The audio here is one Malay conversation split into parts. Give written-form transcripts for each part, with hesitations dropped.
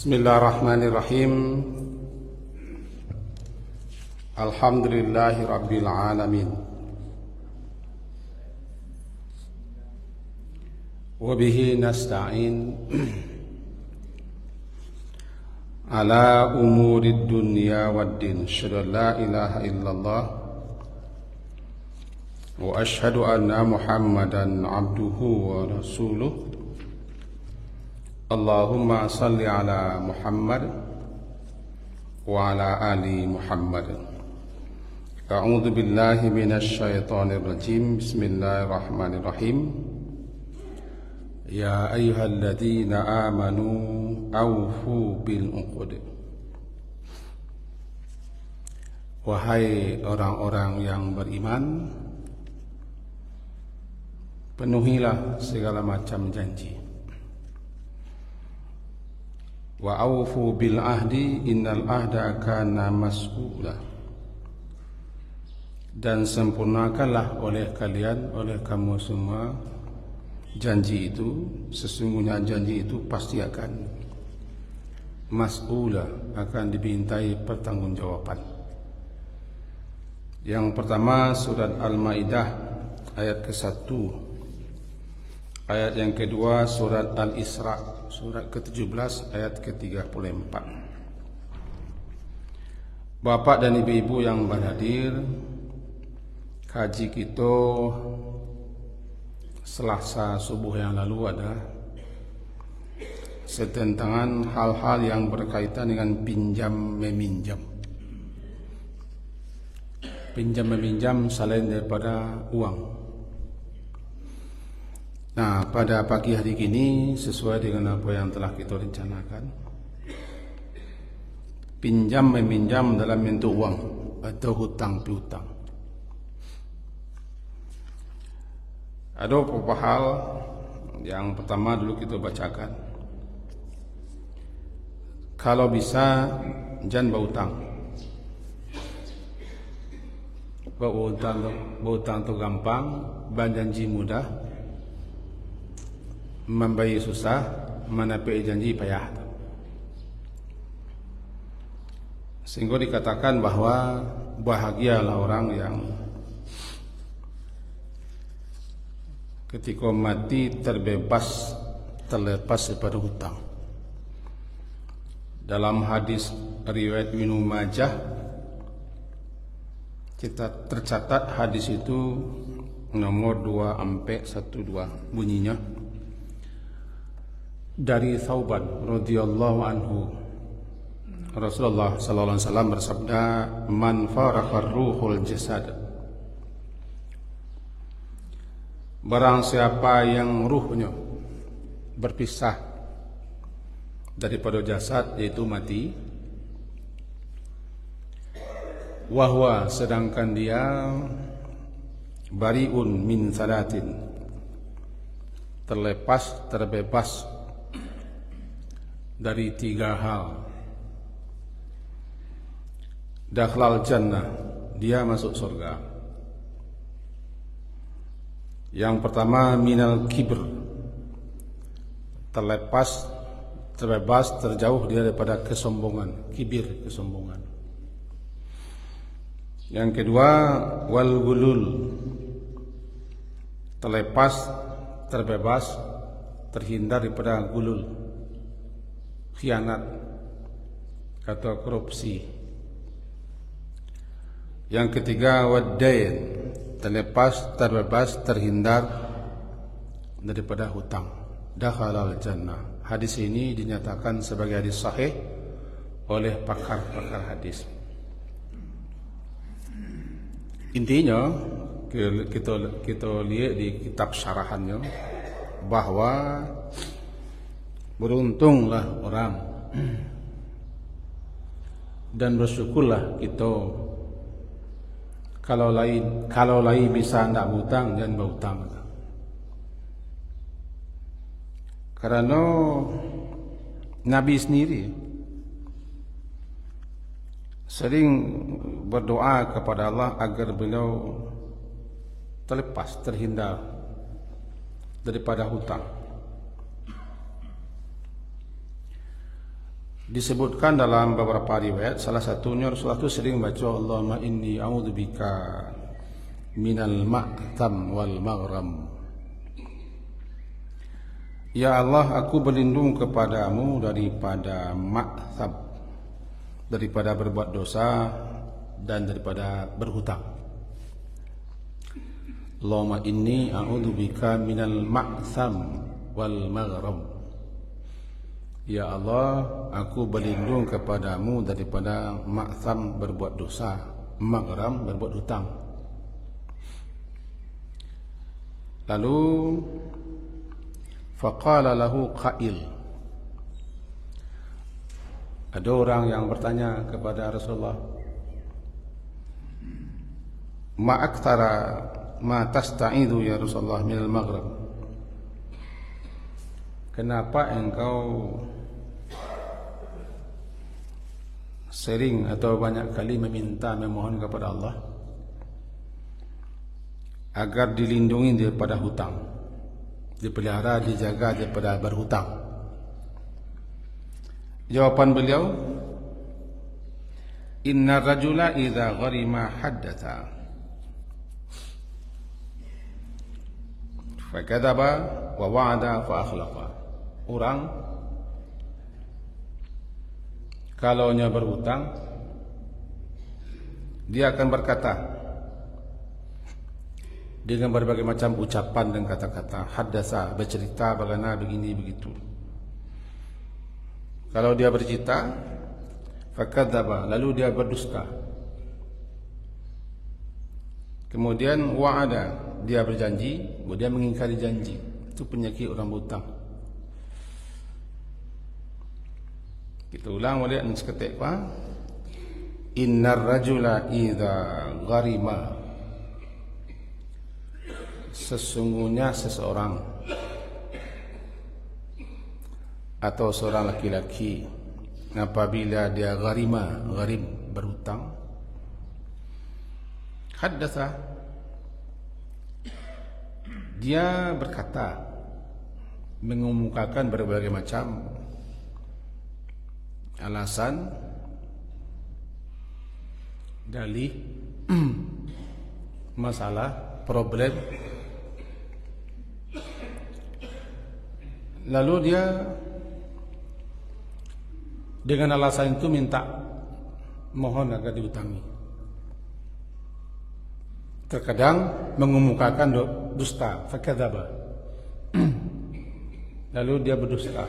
Bismillahirrahmanirrahim. Alhamdulillahi rabbil alamin. Wa bihi nasta'in ala umurid dunya waddin. Asyhadu an la ilaha illallah wa asyhadu anna Muhammadan abduhu wa rasuluh. Allahumma salli ala Muhammad wa ala ali Muhammad. A'udzu billahi minasy syaithanir rajim. Bismillahirrahmanirrahim. Ya ayyuhalladzina amanu awfu bil uqud. Wahai orang-orang yang beriman, penuhilah segala macam janji. Wa awfu bil ahdi innal ahda kana mas'ula. Dan sempurnakanlah oleh kalian, oleh kamu semua, janji itu. Sesungguhnya janji itu pasti akan mas'ula, akan dibintai pertanggungjawaban. Yang pertama surat Al-Maidah ayat ke-1. Ayat yang kedua surat Al-Isra surat ke-17 ayat ke-34. Bapak dan ibu-ibu yang berhadir, kaji kita Selasa subuh yang lalu ada setentangan hal-hal yang berkaitan dengan pinjam meminjam. Pinjam meminjam selain daripada uang. Nah, pada pagi hari ini sesuai dengan apa yang telah kita rencanakan, pinjam meminjam dalam bentuk uang atau hutang piutang. Ada beberapa hal. Yang pertama dulu kita bacakan. Kalau bisa jangan berhutang. Berhutang tu gampang, berjanji mudah, membayar susah, menepi janji payah. Sehingga dikatakan bahwa bahagialah orang yang ketika mati terlepas daripada hutang. Dalam hadis riwayat Ibnu Majah kita tercatat hadis itu nomor 2-12 bunyinya. Dari Thauban radhiyallahu anhu, Rasulullah sallallahu alaihi wasallam bersabda, "Man faraqar ruhul jasad." Barang siapa yang ruhnya berpisah daripada jasad, yaitu mati, wahwa, sedangkan dia bariun min salatin, terbebas dari 3 hal. Dakhlal jannah, dia masuk surga. Yang pertama minal kibr, terbebas, terjauh dia daripada kesombongan, kibir, kesombongan. Yang kedua wal gulul, terbebas, terhindar daripada gulul, khianat atau korupsi. Yang ketiga wadain, terbebas, terhindar daripada hutang. Dakhalal jannah. Hadis ini dinyatakan sebagai hadis sahih oleh pakar-pakar hadis. Intinya kita lihat di kitab syarahannya bahwa beruntunglah orang dan bersyukurlah kita kalau lain bisa tidak berhutang, jangan berhutang. Karena Nabi sendiri sering berdoa kepada Allah agar beliau terhindar daripada hutang. Disebutkan dalam beberapa riwayat, salah satunya Rasulullah itu sering baca Allahumma inni a'udzubika minal ma'tham wal maghram. Ya Allah, aku berlindung kepadamu daripada ma'tham, daripada berbuat dosa dan daripada berhutang. Allahumma inni a'udzubika minal ma'tham wal maghram. Ya Allah, aku berlindung kepadamu daripada ma'tham berbuat dosa, maghram berbuat hutang. Lalu faqala lahu qail, ada orang yang bertanya kepada Rasulullah, ma aktsara ma tasta'idu ya Rasulullah minal maghrib. Kenapa engkau sering atau banyak kali memohon kepada Allah agar dilindungi daripada hutang, dipelihara, dijaga daripada berhutang? Jawaban beliau, inna rajula idza gharima haddatha fa kadzaba wa wa'ada fa akhlaqa. Orang kalaunya berhutang, dia akan berkata dengan berbagai macam ucapan dan kata-kata, haddasa, bercerita bagaimana begini begitu. Kalau dia bercerita, fakadzaba, lalu dia berdusta. Kemudian wa'ada, dia berjanji, kemudian mengingkari janji. Itu penyakit orang berhutang. Kita ulang balik seketik, Pak. Innar rajula idza gharima, sesungguhnya seseorang atau seorang laki-laki apabila dia gharim berhutang, haddatha, dia berkata, mengemukakan berbagai macam alasan, dalih, masalah, problem. Lalu dia dengan alasan itu minta mohon agar diutangi. Terkadang mengemukakan dusta, fakadzaba. Lalu dia berdusta.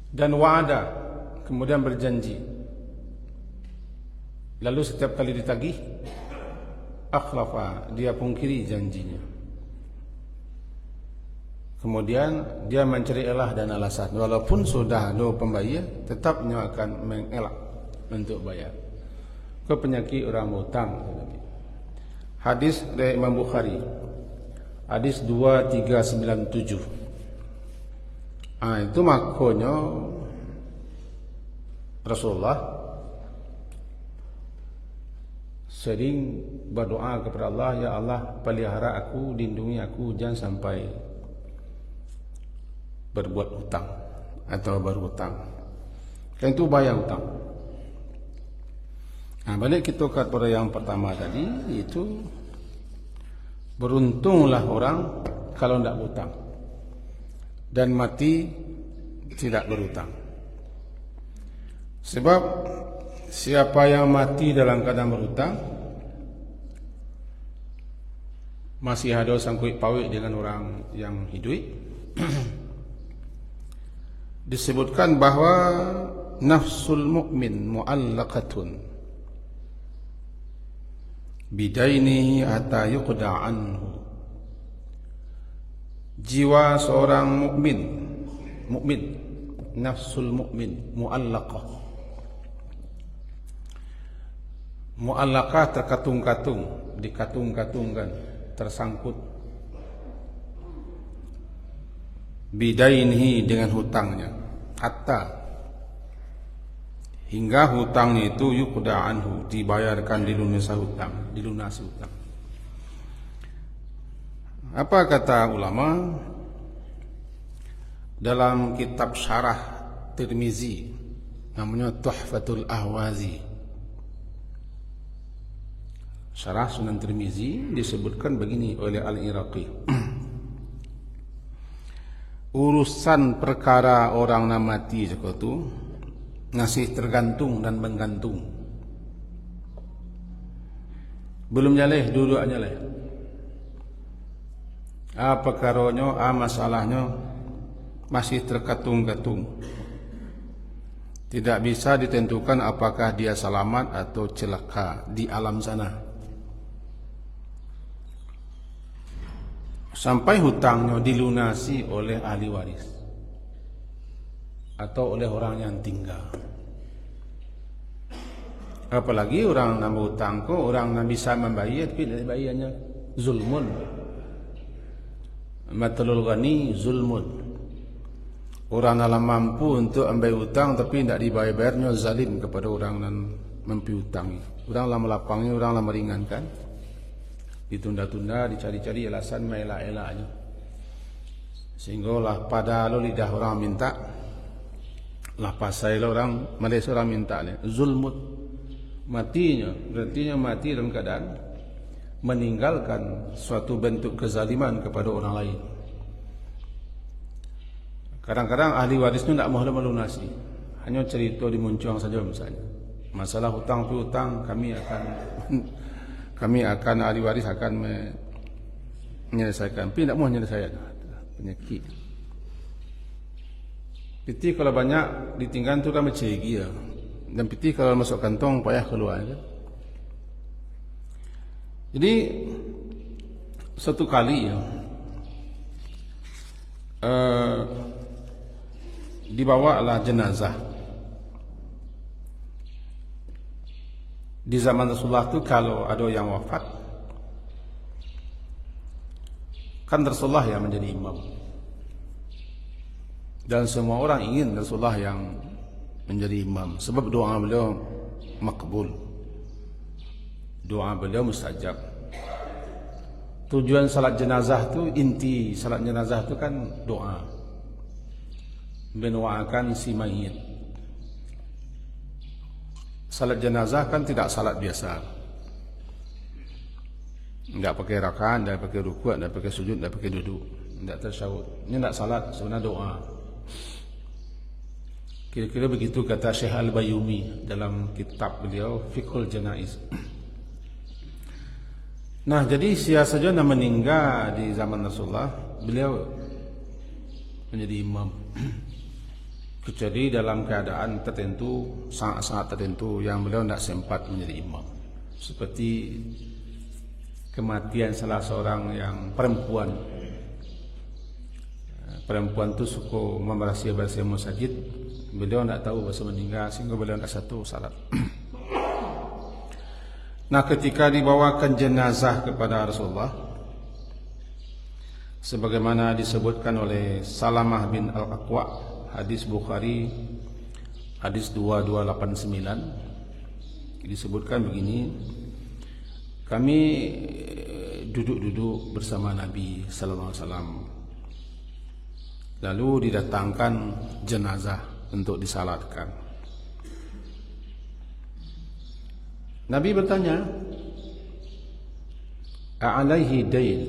Dan wa'ada, kemudian berjanji. Lalu setiap kali ditagih, akhlafa, dia pungkiri janjinya. Kemudian dia mencari elah dan alasan, walaupun sudah ada pembayar, tetapnya akan mengelak untuk bayar. Ke penyakit orang hutang. Hadis dari Imam Bukhari, hadis 2397. Itu makanya Rasulullah sering berdoa kepada Allah, ya Allah, pelihara aku, lindungi aku, jangan sampai berbuat hutang atau berhutang. Kan itu bayar hutang. Balik kita kepada yang pertama tadi, itu beruntunglah orang kalau tidak berhutang dan mati tidak berhutang. Sebab siapa yang mati dalam keadaan berhutang, masih ada sangkut paut dengan orang yang hidup. Disebutkan bahwa nafsul mu'min mu'allaqatun bidainihi hatta yuqda anhu. Jiwa seorang mukmin, nafsul mukmin mu'allaqah. Mu'allaqah terkatung-katung, dikatung-katungkan, tersangkut. Bidainihi dengan hutangnya, hatta, hingga hutangnya itu yuqda anhu, dibayarkan, dilunasi hutang. Apa kata ulama dalam kitab syarah At-Tirmizi, namanya Tuhfatul Ahwazi. Syarah Sunan Tirmizi disebutkan begini oleh Al-Iraqi. Urusan perkara orang nak mati jeko tu masih tergantung dan menggantung. Belum nyaleh, duduk nyaleh. Perkaronyo, masalahnya masih terkatung-katung. Tidak bisa ditentukan apakah dia selamat atau celaka di alam sana. Sampai hutangnya dilunasi oleh ahli waris atau oleh orang yang tinggal. Apalagi orang yang berhutang ko, orang yang bisa membayar tapi tidak bayarnya, zulmun. Matalul ghani zulmun. Orang yang mampu untuk ambil hutang tapi tidak dibayar-bayarnya zalim kepada orang yang mempiutangi. Orang yang melapangnya, orang yang meringankan. Ditunda-tunda, dicari-cari alasan melak-elaknya. Sehingga lah pada lo lidah orang minta, lah pasai lo orang Malaysia orang minta le zulmut, matinya, berarti mati dalam keadaan meninggalkan suatu bentuk kezaliman kepada orang lain. Kadang-kadang ahli waris itu tidak mahu melunasi, hanya cerita dimuncung saja misalnya. Masalah hutang piutang kami akan ahli waris akan menyelesaikan. Tapi tidak mau menyelesaikan penyakit. Piti kalau banyak ditinggal tu kan bercegi ya. Dan piti kalau masuk kantong payah keluar. Ya. Jadi satu kali ya, dibawalah jenazah. Di zaman Rasulullah itu kalau ada yang wafat, kan Rasulullah yang menjadi imam. Dan semua orang ingin Rasulullah yang menjadi imam. Sebab doa beliau makbul. Doa beliau mustajab. Tujuan salat jenazah itu, inti salat jenazah itu kan doa. Mendoakan si mayit. Salat jenazah kan tidak salat biasa. Tidak pakai rakaat, tidak pakai rukuk, tidak pakai sujud, tidak pakai duduk, tidak tasyahud. Ini tidak salat, sebenarnya doa. Kira-kira begitu kata Syekh Al-Bayyumi dalam kitab beliau Fiqhul Janaiz. Nah, jadi siapa saja yang meninggal di zaman Rasulullah, beliau menjadi imam. Kecuali dalam keadaan tertentu, sangat-sangat tertentu yang beliau tidak sempat menjadi imam. Seperti kematian salah seorang yang perempuan. Perempuan itu suka memberasi-berasi masjid. Beliau tidak tahu bahasa meninggal sehingga beliau tidak satu salat. Nah, ketika dibawakan jenazah kepada Rasulullah, sebagaimana disebutkan oleh Salamah bin Al-Aqwa, hadis Bukhari, hadis 2289, disebutkan begini, kami duduk-duduk bersama Nabi Sallallahu Alaihi Wasallam, lalu didatangkan jenazah untuk disalatkan. Nabi bertanya, "A'alaihi dain?"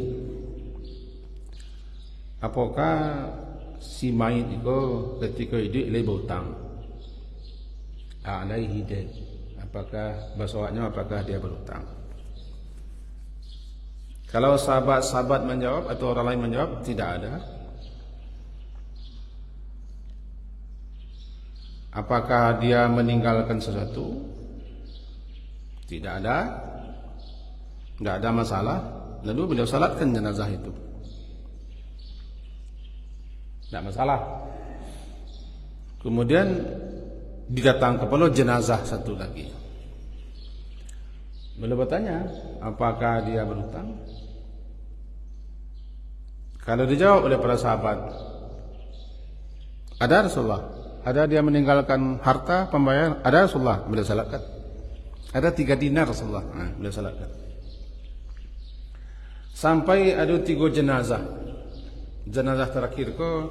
Apakah si mayit itu ketika hidup ia berhutang? A'alaihi dain. Apakah bahasa Arabnya apakah dia berhutang? Kalau sahabat-sahabat menjawab atau orang lain menjawab, tidak ada. Apakah dia meninggalkan sesuatu? Tidak ada. Tidak ada masalah. Lalu beliau salatkan jenazah itu. Tidak masalah. Kemudian didatang kepada jenazah satu lagi. Beliau bertanya, apakah dia berhutang? Kalau dijawab oleh para sahabat, ada Rasulullah. Ada dia meninggalkan harta pembayaran, ada Rasulullah, beliau salatkan. Ada 3 dinar Rasulullah, beliau salatkan. Sampai ada 3 jenazah. Jenazah terakhir ko,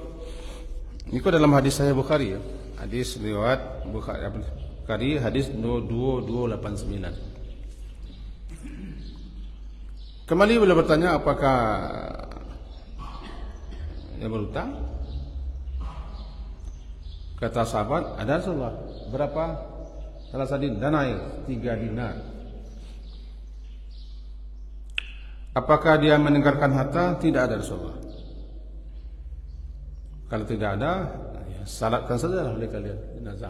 ini ko dalam hadis Sahih Bukhari ya. Hadis riwayat Bukhari hadis 2289. Kembali beliau bertanya, apakah yang berhutang? Kata sahabat, ada Rasulullah. Berapa? Salah sadin dan air 3 dinar. Apakah dia meninggalkan harta? Tidak ada Rasulullah. Kalau tidak ada, ya, salatkan sajalah oleh kalian jenazah.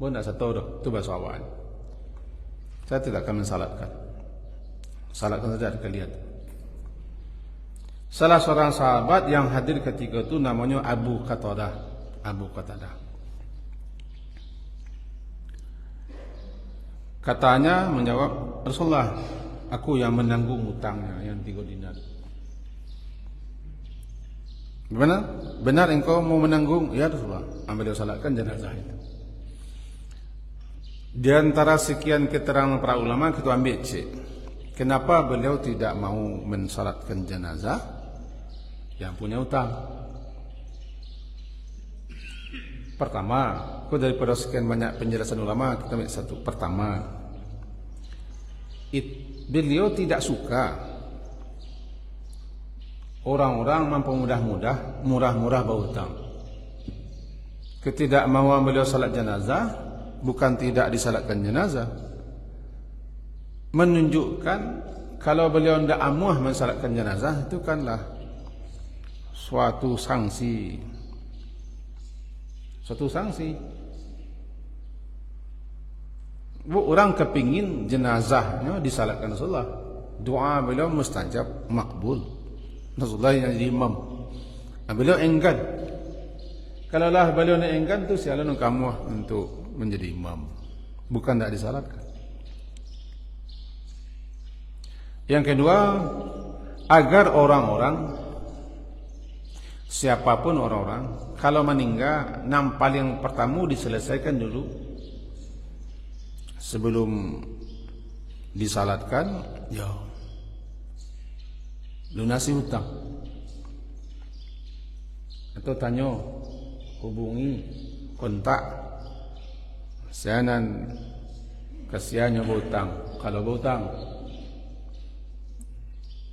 Boleh tidak satu dah, itu bahasa awal. Saya tidak akan mensalatkan. Salatkan saja kalian. Salah seorang sahabat yang hadir ketika itu namanya Abu Qatadah. Abu Qatadah. Katanya menjawab, Rasulullah, aku yang menanggung hutangnya yang 3 dinar. Benar? Benar engkau mau menanggung? Ya Rasulullah. Ambil salatkan jenazah itu. Di antara sekian keterangan para ulama kita ambil cek. Kenapa beliau tidak mau mensalatkan jenazah yang punya hutang? Pertama, daripada sekian banyak penjelasan ulama, kita ambil satu. Pertama, beliau tidak suka orang-orang murah-murah berhutang. Ketidakmauan beliau salat jenazah bukan tidak disalatkan jenazah, menunjukkan kalau beliau tidak amuah mensalatkan jenazah itu kanlah suatu sanksi. Orang kepingin jenazahnya disalatkan Rasulullah, doa beliau mustajab, makbul. Rasulullah yang jadi imam. Beliau enggan. Kalau lah beliau nak enggan tu sialan kamu untuk menjadi imam. Bukan tak disalatkan. Yang kedua, agar orang-orang, siapapun orang-orang, kalau meninggal, paling pertama diselesaikan dulu sebelum disalatkan, ya lunasi hutang. Atau tanya, hubungi, kontak, sianan kasihannya berhutang. Kalau berhutang,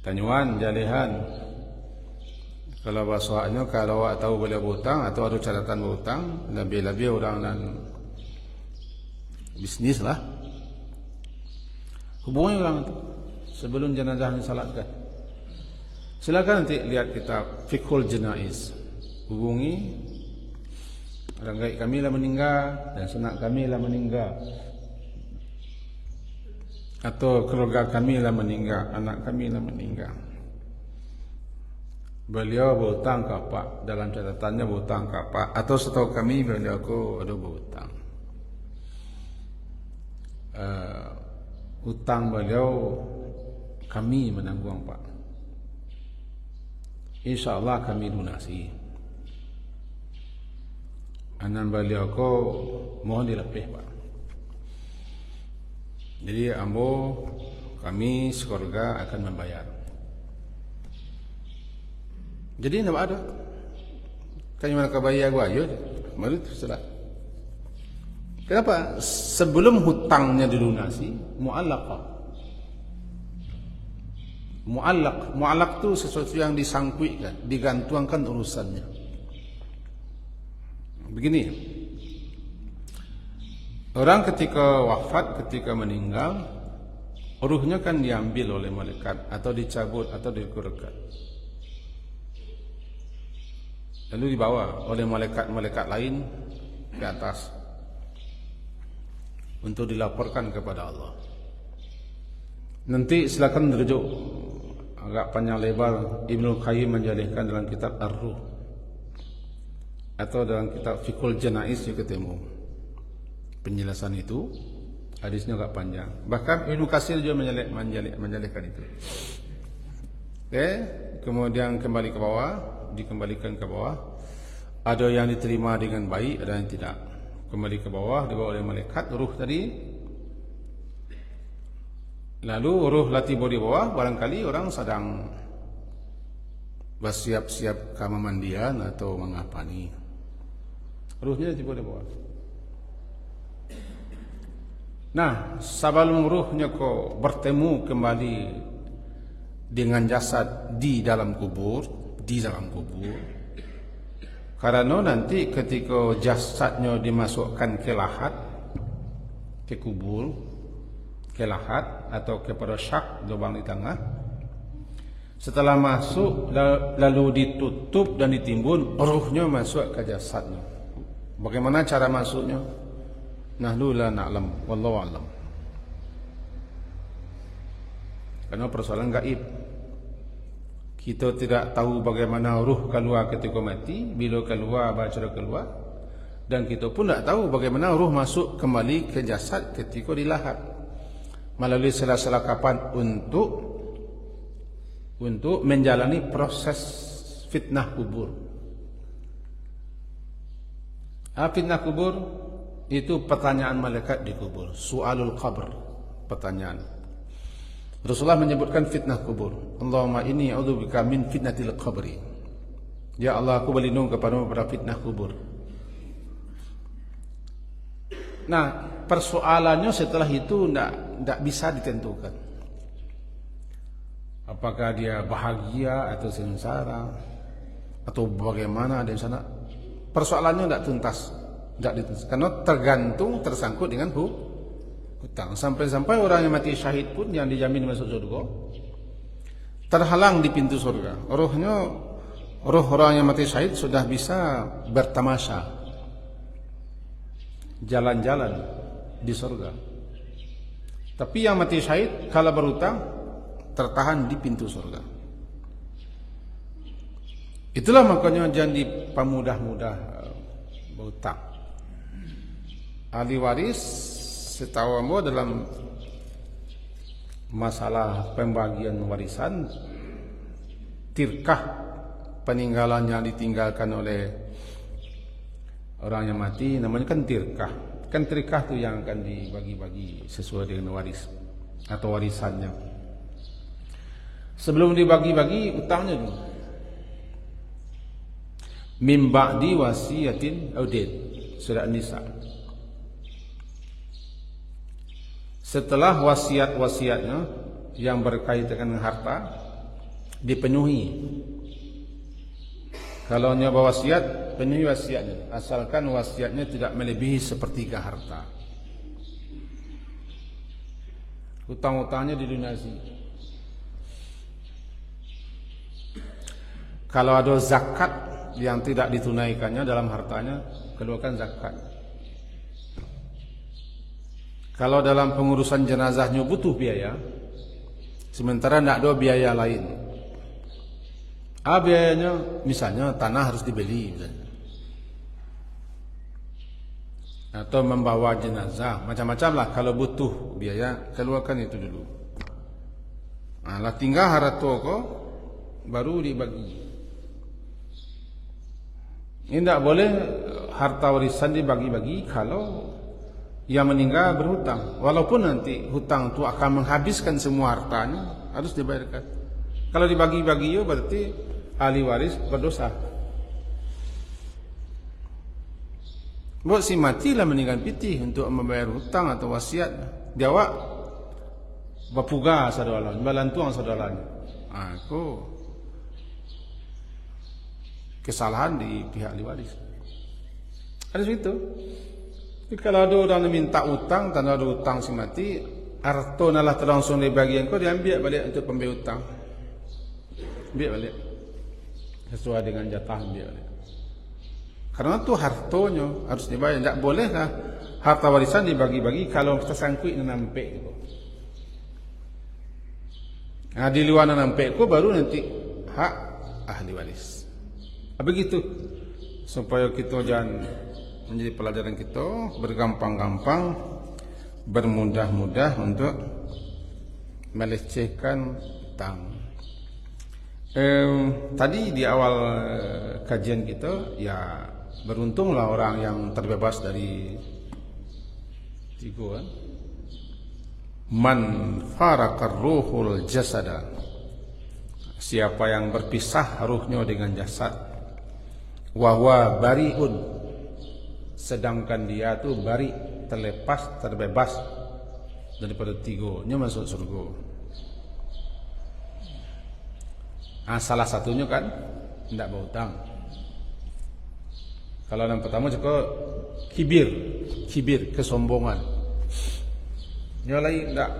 tanyuan, jalihan. Kalau bahasanya, kalau awak tahu boleh berhutang atau ada catatan berhutang, lebih-lebih orang dan bisnis lah, hubungi orang itu sebelum jenazah disalatkan. Silakan nanti lihat kitab Fiqhul Janaiz. Hubungi, orang gaib kami lah meninggal dan sanak kami lah meninggal, atau keluarga kami lah meninggal, anak kami lah meninggal. Beliau berhutang ke apa? Dalam catatannya berhutang ke apa? Atau setahu kami beliau ada berhutang. Hutang beliau kami menanggung Pak. InsyaAllah kami lunasi. Anan beliau mohon dilepih Pak. Jadi ambo kami sekeluarga akan membayar. Jadi tidak ada. Kan mana bayar gua ayo. Mari terserah. Kenapa? Sebelum hutangnya dilunasi, mu'allaqah. Mu'allaq itu sesuatu yang disangkuikan, digantungkan urusannya. Begini, orang ketika wafat, ketika meninggal, ruhnya kan diambil oleh malaikat atau dicabut atau dikeluarkan, lalu dibawa oleh malaikat-malaikat lain ke atas untuk dilaporkan kepada Allah. Nanti silakan rujuk agak panjang lebar, Ibnu Qayyim menjelaskan dalam kitab Ar-Ruh atau dalam kitab Fiqhul Janaiz juga ketemu penjelasan itu. Hadisnya agak panjang. Bahkan Ibnu Katsir juga menjelaskan itu. Oke, kemudian kembali ke bawah, dikembalikan ke bawah. Ada yang diterima dengan baik, ada yang tidak. Kembali ke bawah, dibawa oleh malaikat ruh tadi. Lalu ruh latibo di bawah, barangkali orang sedang bersiap-siap ke mandian atau mengapa ni. ruhnya tidak boleh bawa. Nah, sebelum ruhnya kau bertemu kembali dengan jasad di dalam kubur, karena nanti ketika jasadnya dimasukkan ke lahat, ke kubur, ke lahat atau kepada syak, lubang di tengah, setelah masuk lalu ditutup dan ditimbun, ruhnya masuk ke jasadnya. Bagaimana cara masuknya? Nahnu la na'lam, wallahu a'lam. Karena persoalan gaib. Kita tidak tahu bagaimana ruh keluar ketika mati, bila keluar, cara keluar, dan kita pun tidak tahu bagaimana ruh masuk kembali ke jasad ketika dilahat melalui sela-sela kapan untuk menjalani proses fitnah kubur. Fitnah kubur itu pertanyaan malaikat di kubur, su'alul qabr, pertanyaan. Rasulullah menyebutkan fitnah kubur. Allahumma inni a'udzubika min fitnatil qabri. Ya Allah, aku berlindung kepadamu pada fitnah kubur. Nah, persoalannya setelah itu tidak bisa ditentukan. Apakah dia bahagia atau sengsara atau bagaimana di sana? Persoalannya tidak tuntas. Karena tergantung, tersangkut dengan hutang. Sampai-sampai orang yang mati syahid pun yang dijamin masuk surga terhalang di pintu surga. Roh orang yang mati syahid sudah bisa bertamasya, jalan-jalan di surga. Tapi yang mati syahid kalau berhutang tertahan di pintu surga. Itulah makanya jangan dipamudah-mudah berhutang. Ahli waris setahu ambo dalam masalah pembagian warisan, tirkah peninggalan yang ditinggalkan oleh orang yang mati namanya kan tirkah. Kan tirkah itu yang akan dibagi-bagi sesuai dengan waris atau warisannya. Sebelum dibagi-bagi utangnya dulu. Mim ba'di wasiyatin audid, surah An-Nisa. Setelah wasiat-wasiatnya yang berkaitan dengan harta dipenuhi. Kalau nyoba wasiat, penuhi wasiatnya, asalkan wasiatnya tidak melebihi sepertiga harta. Hutang-hutangnya dilunasi. Kalau ada zakat yang tidak ditunaikannya dalam hartanya, keluarkan zakat. Kalau dalam pengurusan jenazahnya butuh biaya, sementara tidak ada biaya lain. Biayanya misalnya tanah harus dibeli misalnya. Atau membawa jenazah, macam-macam lah. Kalau butuh biaya, keluarkan itu dulu. Lah tinggal harta kok baru dibagi. Ini tidak boleh harta warisan dibagi-bagi kalau yang meninggal berhutang. Walaupun nanti hutang itu akan menghabiskan semua hartanya, harus dibayarkan. Kalau dibagi-bagi ya berarti ahli waris berdosa. Buat si mati lah meninggal pitih untuk membayar hutang atau wasiat. Dia awak bapuga saudara, balantuang saudara. Aku kesalahan di pihak ahli waris. Ada segitu. Kalau ada orang minta utang, tanda ada utang si mati, harta nalah terlangsung dari bagian kau, dia ambil balik untuk pembeli utang. Ambil balik. Sesuai dengan jatah ambil balik. Karena itu hartanya harus dibayar. Tak bolehlah harta warisan dibagi-bagi kalau tersangkut nampek itu. Nah, di luar nampek itu baru nanti hak ahli waris. Begitu supaya kita jangan menjadi pelajaran kita, bergampang-gampang, bermudah-mudah untuk melecehkan utang. Tadi di awal kajian kita, ya beruntunglah orang yang terbebas dari tiga. Man farakar ruhul jasada, siapa yang berpisah ruhnya dengan jasad, wahwa bariun, sedangkan dia tu bari, terlepas, terbebas daripada tiga-nya masuk surga. Salah satunya kan tidak berhutang. Kalau yang pertama juga kibir, kesombongan. Yang lain tidak.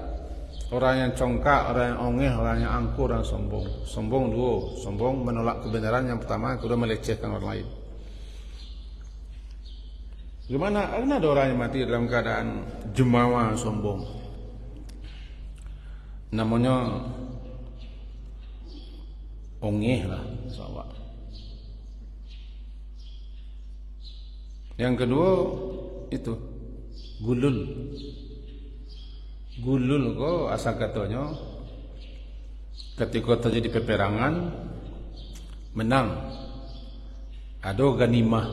Orang yang congkak, orang yang ongeh, orang yang angkuh, orang sombong. Sombong dua, sombong menolak kebenaran yang pertama, kedua melecehkan orang lain. Gimana? Ada orang yang mati dalam keadaan jumawa sombong. Namanya ongeh lah, sahabat. Yang kedua itu gulul. Gulul ko asal katanya ketika terjadi peperangan menang, ada ganimah.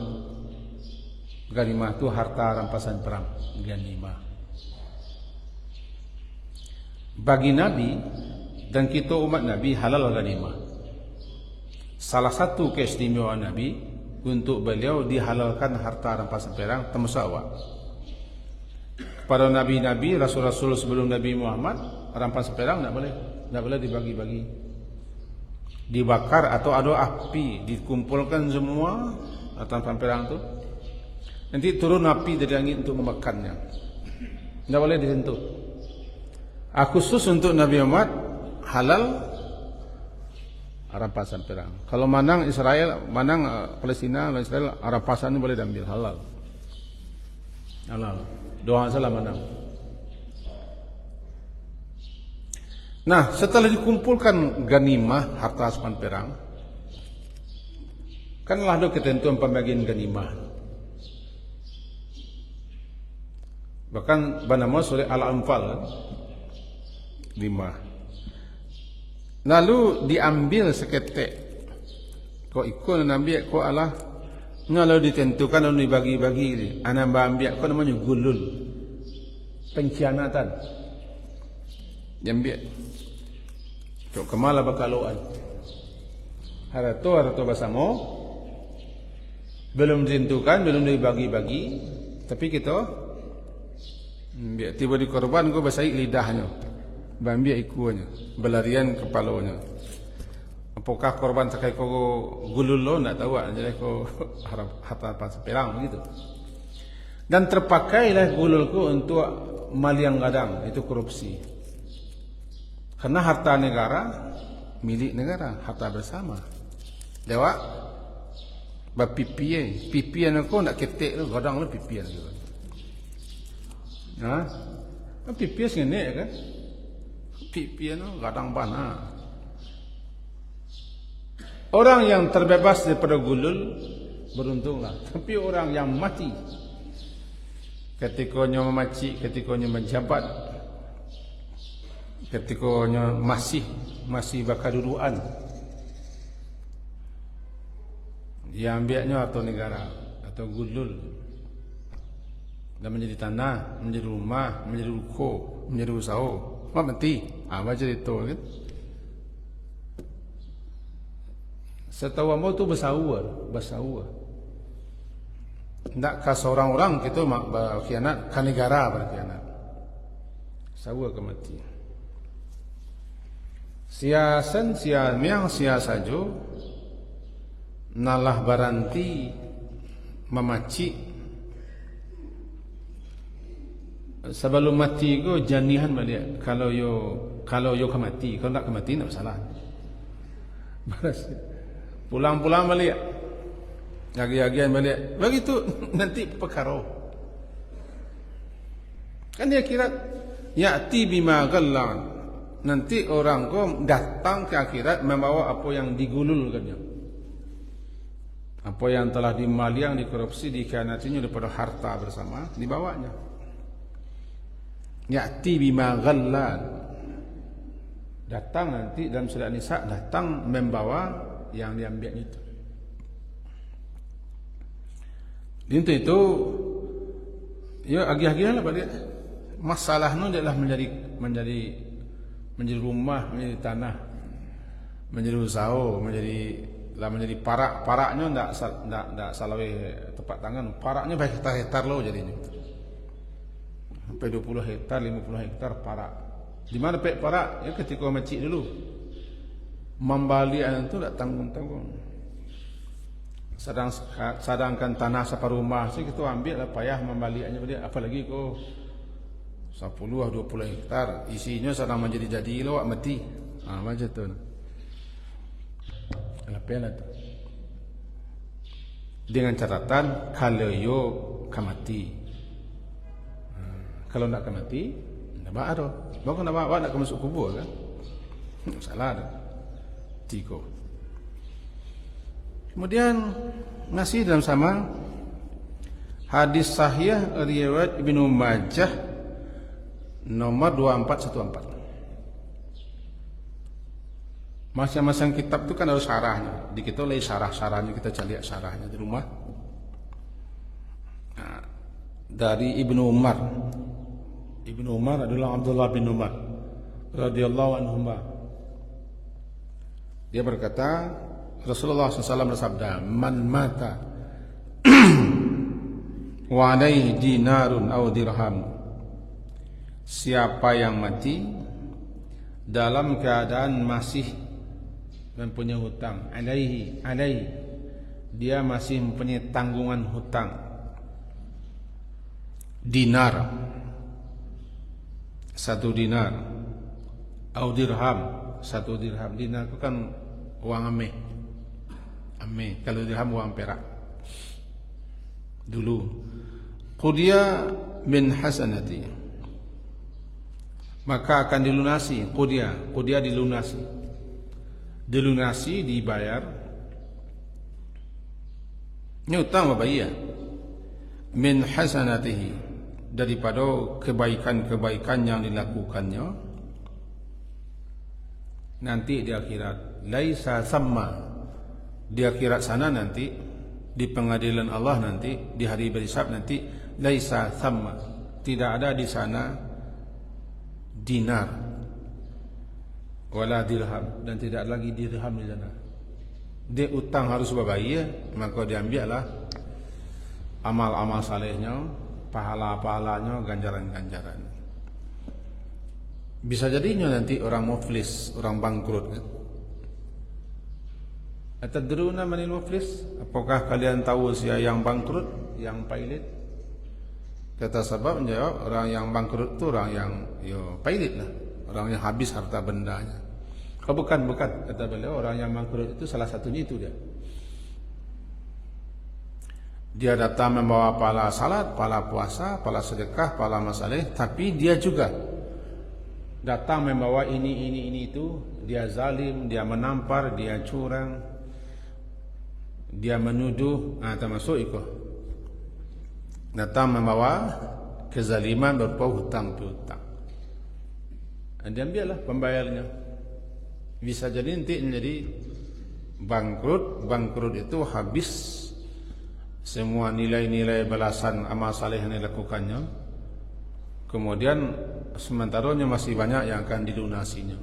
Ganimah itu harta rampasan perang, ganimah. Bagi Nabi dan kita umat Nabi halal ganimah. Salah satu keistimewaan Nabi untuk beliau dihalalkan harta rampasan perang termasuk awak. Pada Nabi-Nabi, Rasul-Rasul sebelum Nabi Muhammad, rampasan perang tidak boleh dibagi-bagi, dibakar atau ada api, dikumpulkan semua rampasan perang itu. Nanti turun api dari langit untuk memakannya. Tidak boleh disentuh. Khusus untuk Nabi Muhammad halal rampasan perang. Kalau menang Israel, menang Palestina, Israel, rampasan ini boleh diambil, halal. Halal. Doa salah menang. Nah, setelah dikumpulkan ganimah harta rampasan perang, kanlah ada ketentuan pembagian ganimah. Bahkan bernama surah Al-Anfal 5. Lalu diambil seketek. Kau ikut Nabi, kau Allah. Kalau ditentukan lalu dibagi-bagi, anak ambil, kau namanya gulul, pengkhianatan. Diambil. Kau kemala bakaluan. Harto bersama, belum ditentukan, belum dibagi-bagi, tapi kita tiba di korban kau basai lidahnya, ambil ikunya, belarian kepalanya. Apakah korban terkait kau gulul lo, tak tahu. Jadi kau harta rampasan perang begitu. Dan terpakailah gululku untuk maliang gadang, itu korupsi. Karena harta negara milik negara, harta bersama. Dewa pipian aku nak ketek tu, gadang lu pipian tu. Pipian sini kan? Pipian tu gadang panah. Orang yang terbebas daripada gulul beruntunglah. Tapi orang yang mati ketikanya memacik, ketikanya menjabat, ketikanya masih bakaduduan, dia ambilnya atau negara atau gulul dan menjadi tanah, menjadi rumah, menjadi ruko, menjadi usaha, mati. Macam itu kan? Setahu ambo tu bersawar. Tidakkah seorang orang kita berkhianat, kan negara berkhianat. Sawar kematian. Siasan miang sajo nalah baranti memacik sebelum mati go janihan balik. Kalau yo kemati, kalau tak kemati tak masalah. Balas pulang balik, agi-agian balik, begitu nanti perkara. Kan dia kira ya'ti bima ghallan, nanti orang kau datang ke akhirat membawa apa yang digululkannya, apa yang telah dimaliang, dikorupsi, dikhianatinya daripada harta bersama, dibawanya. Ya'ti bima ghallan, datang nanti dalam surah An-Nisa, datang membawa yang diambil itu. Untuk itu, ya agi-agilah balik. Masalahnya adalah menjadi rumah, menjadi tanah, menjadi usaha, menjadi lah menjadi paraknya ndak salawe tepat tangan, paraknya baik hektar lo jadinya. Sampai 20 hektar, 50 hektar parak. Di mana pek parak? Ya ketika mecik dulu. Membalian itu tak tanggung-tanggung. Sedangkan tanah separuh rumah sih kita ambil lah payah membaliannya dia, apalagi kau 10 20 hektar isinya sedang menjadi lo mati. Macam tu. Lapian tu. Dengan catatan kalau yo kamati. Kalau nak kamati, nak bawa dah. Bawa nak bawa nak masuk kubur kan? Salah dah. Tiga. Kemudian masih dalam sama hadis sahih riwayat Ibnu Majah nomor 2414. Masing-masing kitab itu kan ada syarahnya. Di kita lihat syarah-syarahnya, kita cari syarahnya di rumah. Nah, dari Ibnu Umar. Ibnu Umar adalah Abdullah bin Umar radhiyallahu anhuma. Dia berkata, Rasulullah SAW bersabda, "Man mata wa alaihi dinarun aw dirham." Siapa yang mati dalam keadaan masih mempunyai hutang, alaihi, dia masih mempunyai tanggungan hutang, dinar, 1 dinar, atau dirham, 1 dirham. Dinar itu kan uang ame. Kalau dirham uang perak. Dulu qudiya min hasanati, maka akan dilunasi. Qudiya dilunasi, dibayar. Ini utang apa iya? Min hasanatihi, daripada kebaikan-kebaikan yang dilakukannya nanti di akhirat. Laisa samma, di akhirat sana nanti, di pengadilan Allah nanti, di hari berhisab nanti, laisa samma, tidak ada di sana dinar wala dirham, dan tidak lagi dirham di sana. Dia utang harus berbayar, maka diambillah amal-amal salehnya, pahala-pahalanya, ganjaran-ganjaran. Bisa jadinya nanti orang muflis, orang bangkrut kan? Atadruna manil muflis? Apakah kalian tahu siapa yang bangkrut, yang pailit? Kata sebab menjawab, orang yang bangkrut itu orang yang pailit lah, orang yang habis harta bendanya. Bukan, kata beliau, orang yang bangkrut itu salah satunya itu dia. Dia datang membawa pahala salat, pahala puasa, pahala sedekah, pahala masalih, tapi dia juga datang membawa ini itu. Dia zalim, dia menampar, dia curang, dia menuduh, termasuk itu. Datang membawa kezaliman berupa hutang piutang. Dia ambillah pembayarnya. Bisa jadi nanti menjadi bangkrut itu habis semua nilai-nilai balasan amal saleh yang dilakukannya. Kemudian sementaranya masih banyak yang akan dilunasinya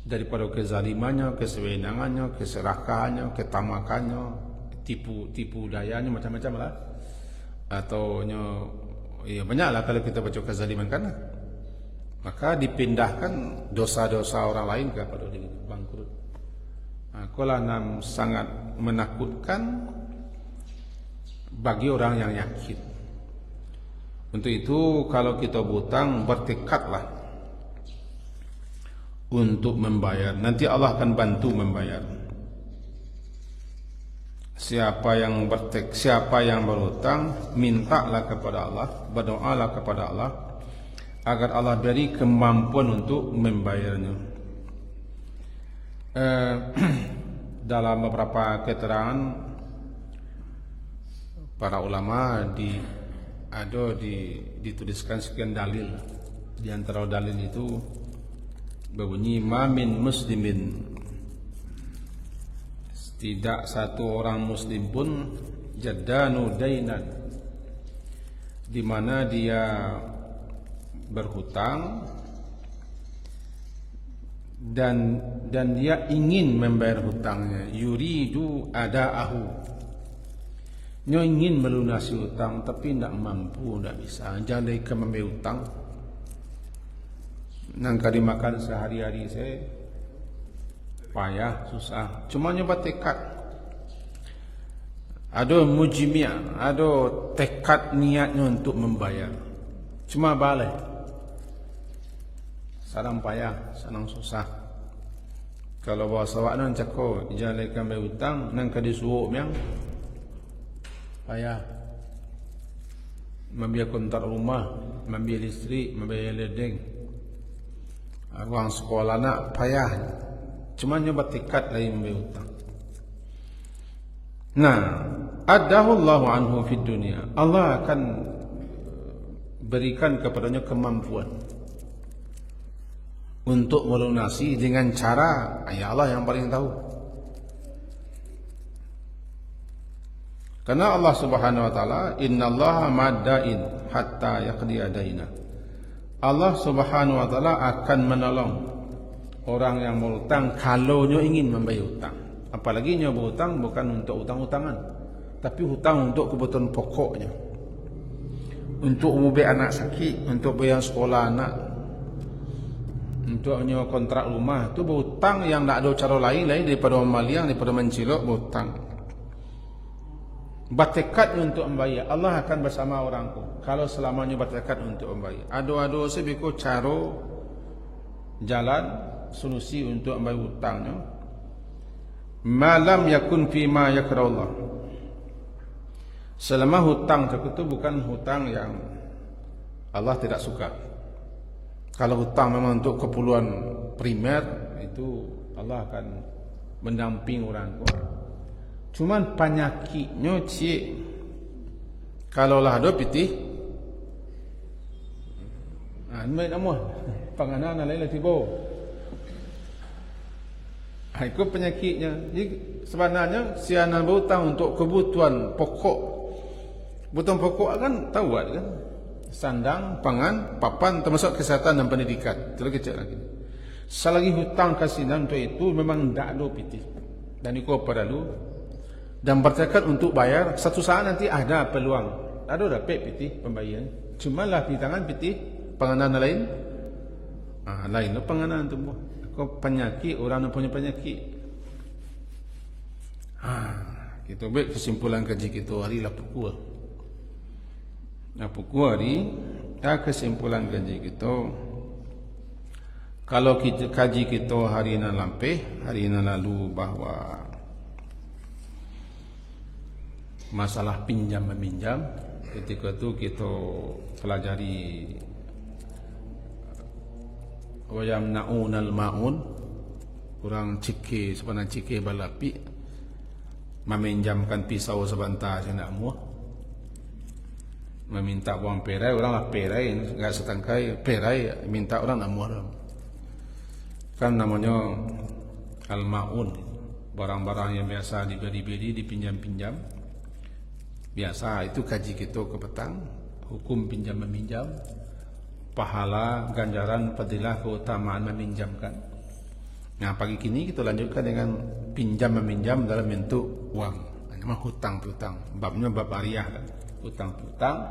daripada kezalimannya, kesewenangannya, keserakahannya, ketamakannya, tipu dayanya, macam-macam lah. Atau banyaklah kalau kita baca kezaliman kan. Maka dipindahkan dosa-dosa orang lain kepada diri bangkrut. Kalau sangat menakutkan bagi orang yang yakin. Untuk itu kalau kita berhutang, bertekadlah untuk membayar. Nanti Allah akan bantu membayar. Siapa yang berhutang, mintalah kepada Allah, berdoalah kepada Allah agar Allah beri kemampuan untuk membayarnya. Dalam beberapa keterangan para ulama dituliskan sekian dalil. Di antara dalil itu berbunyi, ma min muslimin, tidak satu orang muslim pun jaddanu dainan, di mana dia berhutang dan dia ingin membayar hutangnya, yuridu adaahu, dia ingin melunasi hutang tapi tidak mampu, tidak bisa, jadi ke membayar hutang. Nangka dimakan sehari-hari saya payah, susah, cuma nyoba tekad. Ada mujmi', ada tekad niatnya untuk membayar, cuma balik sarang payah, sarang susah. Kalau bawa sawak nan cako jalekan bayar hutang nang ka disuruh yang payah. Membiar kontrak rumah, membiar listrik, membiar ledeng, uang sekolah nak payah. Cuma nyoba tekad lagi membayar hutang. Nah, adahu Allahu anhu fid dunia. Allah akan berikan kepadanya kemampuan untuk melunasi dengan cara ya Allah yang paling tahu. Karena Allah Subhanahu wa taala, innallaha madain hatta yaqdi adaina. Allah Subhanahu wa taala akan menolong orang yang berhutang kalau dia ingin membayar hutang. Apalagi dia berhutang bukan untuk hutang-hutangan, tapi hutang untuk kebutuhan pokoknya. Untuk membayar anak sakit, untuk bayar sekolah anak, untuk menyewa kontrak rumah, itu berhutang yang tak ada cara lain daripada memaliang, daripada mencilok, berhutang. Bertekad untuk membayar, Allah akan bersama orangku kalau selamanya bertekad untuk membayar. Ada sebiku cara jalan solusi untuk membayar hutangnya. Malam yakun fima yakrallah. Selama hutang itu bukan hutang yang Allah tidak suka. Kalau hutang memang untuk keperluan primer, itu Allah akan mendamping orang. Cuman penyakitnya cik, kalau lah ada pitih, main amuh, panganan lain tiba. Itu penyakitnya. Jadi sebenarnya sianan berhutang untuk kebutuhan pokok. Kebutuhan pokok kan tahu kan? Sandang, pangan, papan, termasuk kesehatan dan pendidikan. Itu lagi cek lagi. Selagi hutang kasinan untuk itu memang tidak ada pitih. Dan itu apa dulu? Dan bertekad untuk bayar, satu saat nanti ada peluang. Ada dapat pitih pembayaran. Cuma lah di tangan pitih panganan lain. Lain lah panganan tu. Kau penyakit, orang yang punya penyakit. Kita baik kesimpulan kaji kita hari lah pukul. Pukul hari, kesimpulan kaji kita. Kalau kita kaji kita hari ini lampih, hari ini lalu bahawa masalah pinjam meminjam, ketika itu kita pelajari wa yamna'unal ma'un, kurang cike sebenarnya cike balapi, meminjamkan pisau sebentar saya nak muah, meminta uang perai, orang lah perai, enggak setangkai perai, minta orang nak muah kan namanya al-ma'un, barang-barang yang biasa diberi-beri, dipinjam-pinjam biasa. Itu kaji kita ke petang, hukum pinjam meminjam, pahala, ganjaran, fadilah, keutamaan meminjamkan. Nah, pagi kini kita lanjutkan dengan pinjam meminjam dalam bentuk uang. Namanya hutang piutang. Babnya bab ariyah kan. Hutang piutang.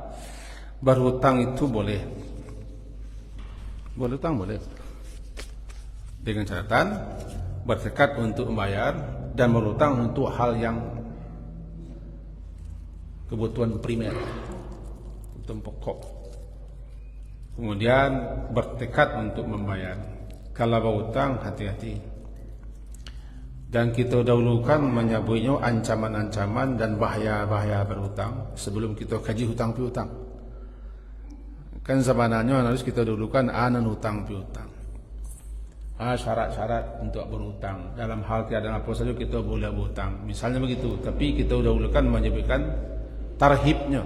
Berhutang itu boleh. Berhutang boleh. Dengan catatan bertekad untuk membayar dan berhutang untuk hal yang kebutuhan primer, kebutuhan pokok. Kemudian bertekad untuk membayar. Kalau berhutang, hati-hati. Dan kita dahulukan menyebutnya ancaman-ancaman dan bahaya-bahaya berhutang sebelum kita kaji hutang piutang. Kan sebenarnya harus kita dahulukan anan hutang piutang. Syarat-syarat untuk berhutang. Dalam hal tiada apa saja kita boleh berhutang. Misalnya begitu. Tapi kita dahulukan menyebutkan tarhibnya.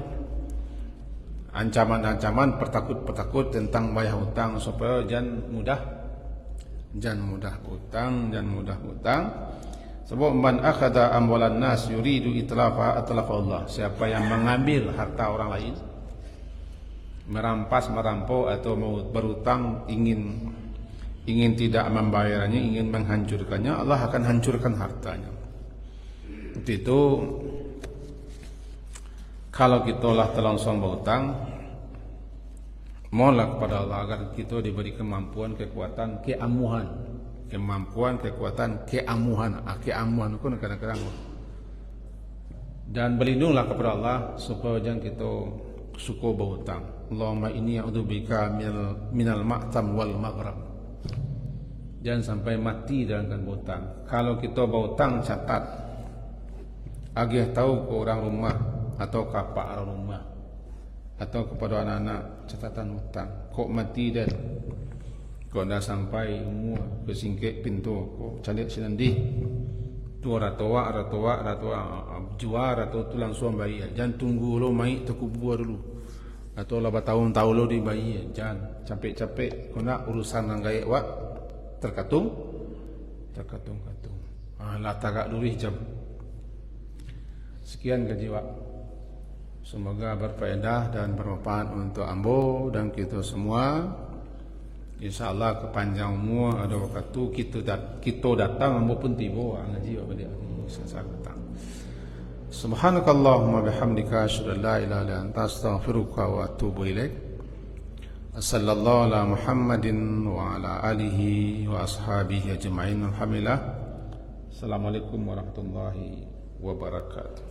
Ancaman-ancaman, pertakut-pertakut tentang bayar hutang supaya jangan mudah hutang, jangan mudah hutang. Sebab man akhadha amwalan nas yuridu itlafa atlafa Allah. Siapa yang mengambil harta orang lain, merampas, merampok atau mau berhutang ingin ingin tidak membayarnya, ingin menghancurkannya, Allah akan hancurkan hartanya. Itu kalau kita lah terlangsung berhutang, mohonlah kepada Allah agar kita diberi kemampuan, kekuatan, keamuhan, keamuhan itu kadang-kadang. Dan berlindunglah kepada Allah supaya jangan kita suka berhutang. Allahumma inni a'udzubika minal ma'tam wal maghrab. Jangan sampai mati dalam keadaan berhutang. Kalau kita berhutang, catat, agih tahu ke orang rumah atau kapak orang rumah atau kepada anak-anak, catatan hutang. Kok mati dan kok dah sampai umur ke singkit pintu, kok calik sinandi tu ratoa juara atau tu langsung bayi. Jangan tunggu lo mai terkubur dulu atau lah bertahun-tahun lo di bayi. Jangan capek-capek kena urusan nang gaya wak terkatung. Lah tagak dulu jam. Sekian gaji wak. Semoga berfaedah dan bermanfaat untuk ambo dan kita semua. InsyaAllah kepanjang umur ada waktu kita datang ambo pun tiba ngaji apa dia saya datang. Subhanakallahumma bihamdika asyhadu an la ilaha illa anta astaghfiruka wa atubu ilaik. Sallallahu ala Muhammadin wa ala alihi wa ashabihi ajma'in. Alhamdulillah. Assalamualaikum warahmatullahi wabarakatuh.